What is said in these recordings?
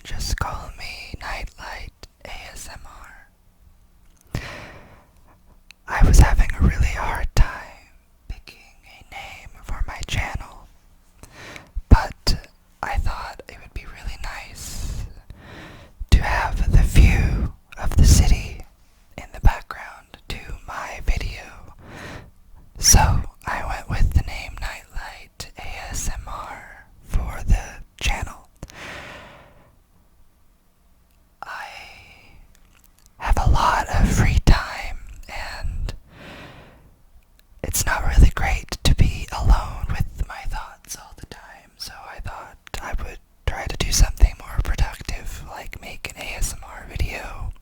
Just call me Nightlight ASMR. I was having a really hard time picking a name for my channel, but I thought it would be really nice to have the view of the city in the background to my video. So I went with the name Nightlight ASMR for the channel. I have a lot of free time, and it's not really great to be alone with my thoughts all the time, so I thought I would try to do something more productive, like make an ASMR video.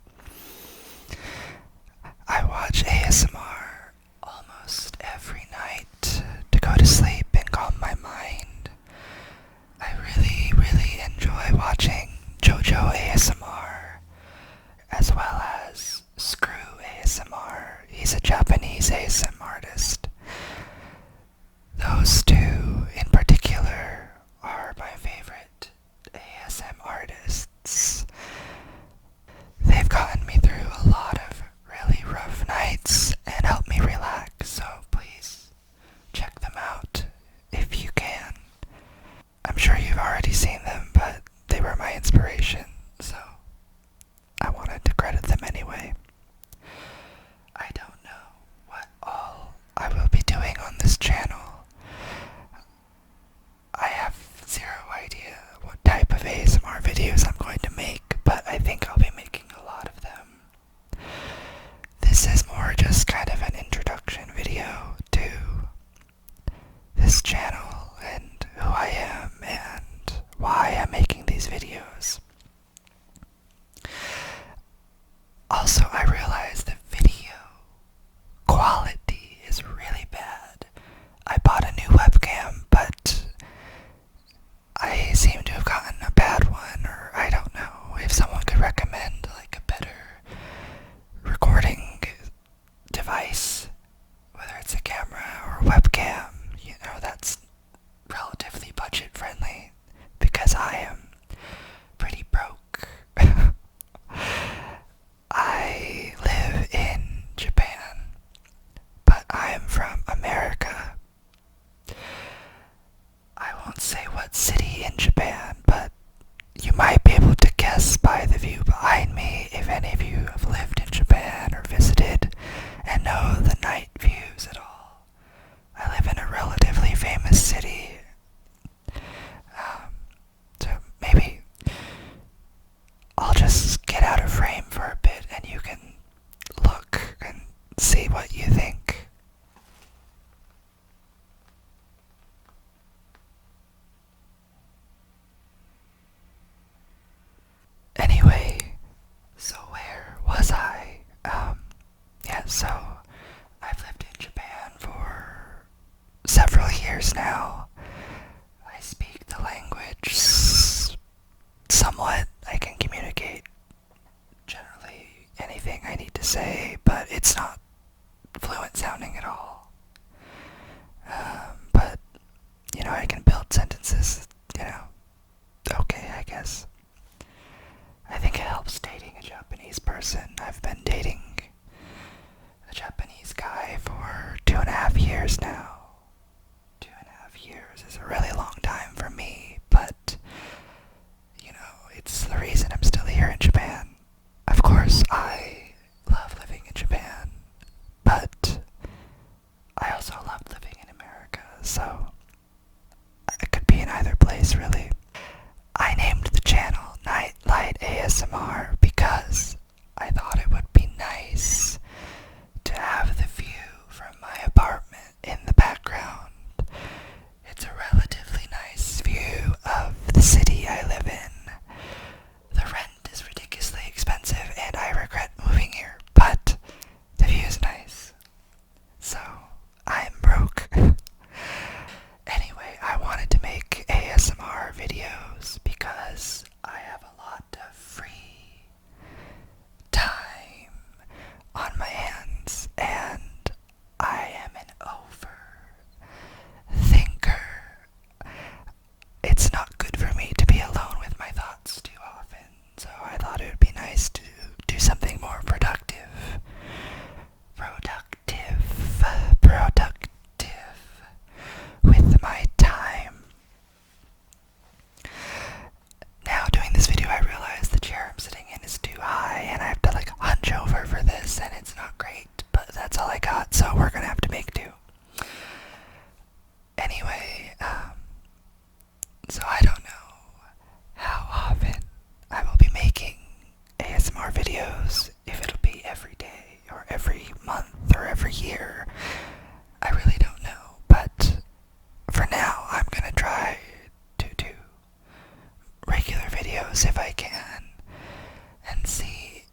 I watch ASMR almost every night to go to sleep and calm my mind. I really enjoy watching JoJo ASMR, as well as Screw ASMR. He's a Japanese ASMR artist. Those two in particular are my favorite ASM artists. They've gotten me through a lot of really rough nights and helped me relax, so please check them out if you can. I'm sure you've already seen them, but they were my inspiration, so I wanted to credit them anyway. I don't know what all I will be doing on this channel. I have zero idea what type of ASMR videos I'm going to make, but I think I'll be making a lot of them. This is more just kind of an introduction video to this channel and who I am and why I'm making these videos. Also, I realized the video quality is really bad. I bought a new webcam, but I seem to have gotten a bad one, or I don't know. If someone could recommend like a better recording device, whether it's a camera or a webcam, that's relatively budget friendly, because I am pretty broke. I live in Japan, but I am from America. I won't say what city in Japan, but you might be able to guess by the view behind me if any of you have lived in Japan or visited and know the night views at all. I live in a relatively famous city, so maybe I'll just get out of frame for a bit and you can look and see what you think. Anyway, so where was I? So I've lived in Japan for several years now. I speak the language somewhat. I can communicate generally anything I need to say, but it's not fluent sounding at all. But, I can build sentences, okay, I guess. I think it helps dating a Japanese person. I've been dating a Japanese guy for 2.5 years now. 2.5 years is a really long time for me, but, it's the reason I'm still here in Japan. Of course, I love living in Japan, but I also love living in America, so I could be in either place, really. I named the channel Nightlight ASMR because I thought it would be nice to have the view from my apartment in the videos if I can and see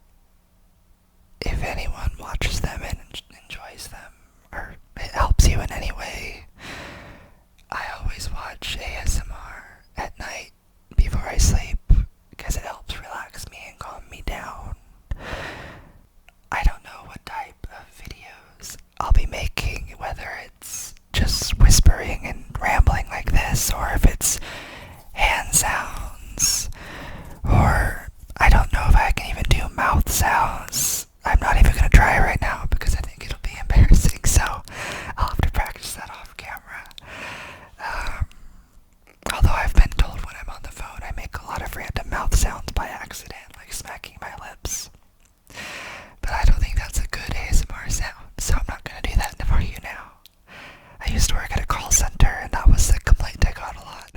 if anyone watches them and enjoys them, or it helps you in any way. I always watch ASMR at night before I sleep because it helps relax me and calm me down. I don't know what type of videos I'll be making, whether it's just whispering and rambling like this, or if it's hand sounds, or I don't know if I can even do mouth sounds. I'm not even going to try right now because I think it'll be embarrassing, so I'll have to practice that off camera. Although I've been told when I'm on the phone I make a lot of random mouth sounds by accident, like smacking my lips. But I don't think that's a good ASMR sound, so I'm not going to do that for you now. I used to work at a call center, and that was the complaint I got a lot.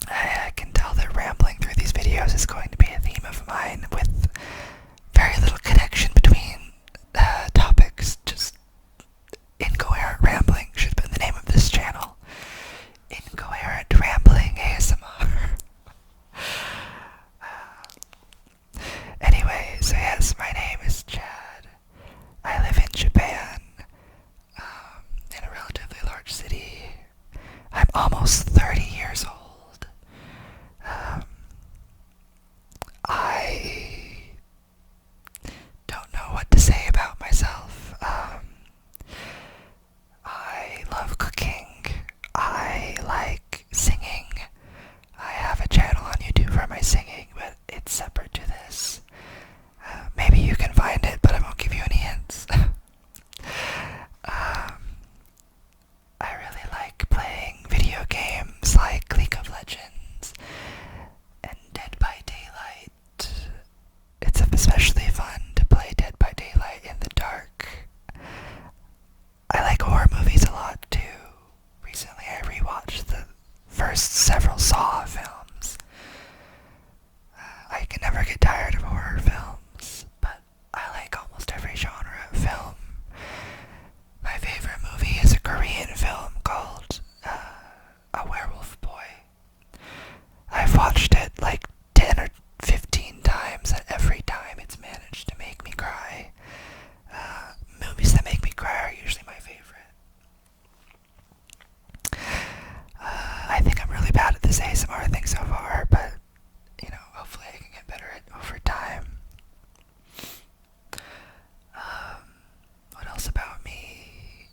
I can tell that rambling through these videos is going to be a theme of mine, with very little connection between topics. Just incoherent rambling should have been the name of this channel. Incoherent rambling ASMR. Anyway, so yes, my name is Chad. I live in Japan, in a relatively large city. I'm almost 30 years old. I don't know what to say about myself. I love cooking. I like singing. I have a channel on YouTube for my singing, but it's separate to this. Maybe you can find it, but I won't give you any hints. I really like playing video games like League of Legends and Dead by Daylight. It's especially fun to play Dead by Daylight in the dark. I like horror movies a lot too. Recently I rewatched the first several Saw films. I can never get tired of horror films, but I like almost every genre of film. My favorite movie is a Korean film called A Werewolf Boy. I've watched it like 10 or 15 times, and every time it's managed to make me cry. Movies that make me cry are usually my favorite. I think I'm really bad at this ASMR thing so far, but hopefully I can get better at it over time. What else about me?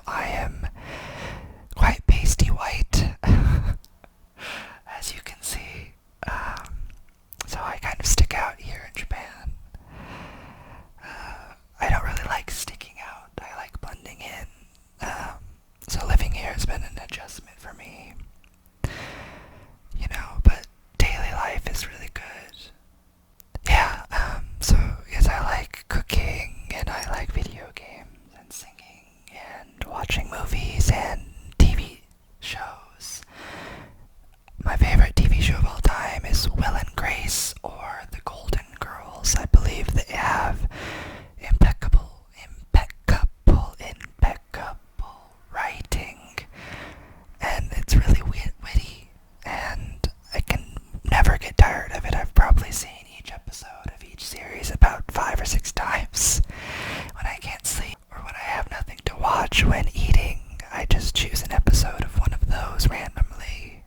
I am quite pasty white, as you can see. So I kind of stick out here in Japan. I don't really like sticking out. I like blending in. So living here has been an adjustment for me. But daily life is really good. Yeah, so yes, I like cooking, and I like video games, and singing, and watching movies, and TV shows. My favorite TV show of all time is Will and Grace, or The Golden Girls. I believe they have impeccable writing, and it's really witty, and I can never get tired of it. I've probably seen each episode of each series about 5 or 6 times. When I can't sleep, or when I have nothing to watch when eating, I just choose an episode of one of those randomly.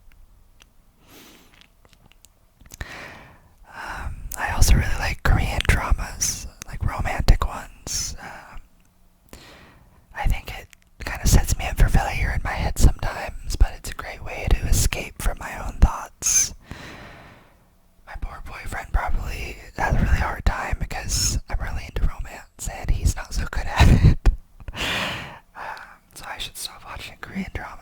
I also really like Korean dramas, like romantic ones. I think it kind of sets me up for failure in my head sometimes, but it's a great way to escape from my own thoughts. My poor boyfriend probably has a really hard time because I'm really into romance and he's not so good at it. So I should stop watching Korean dramas.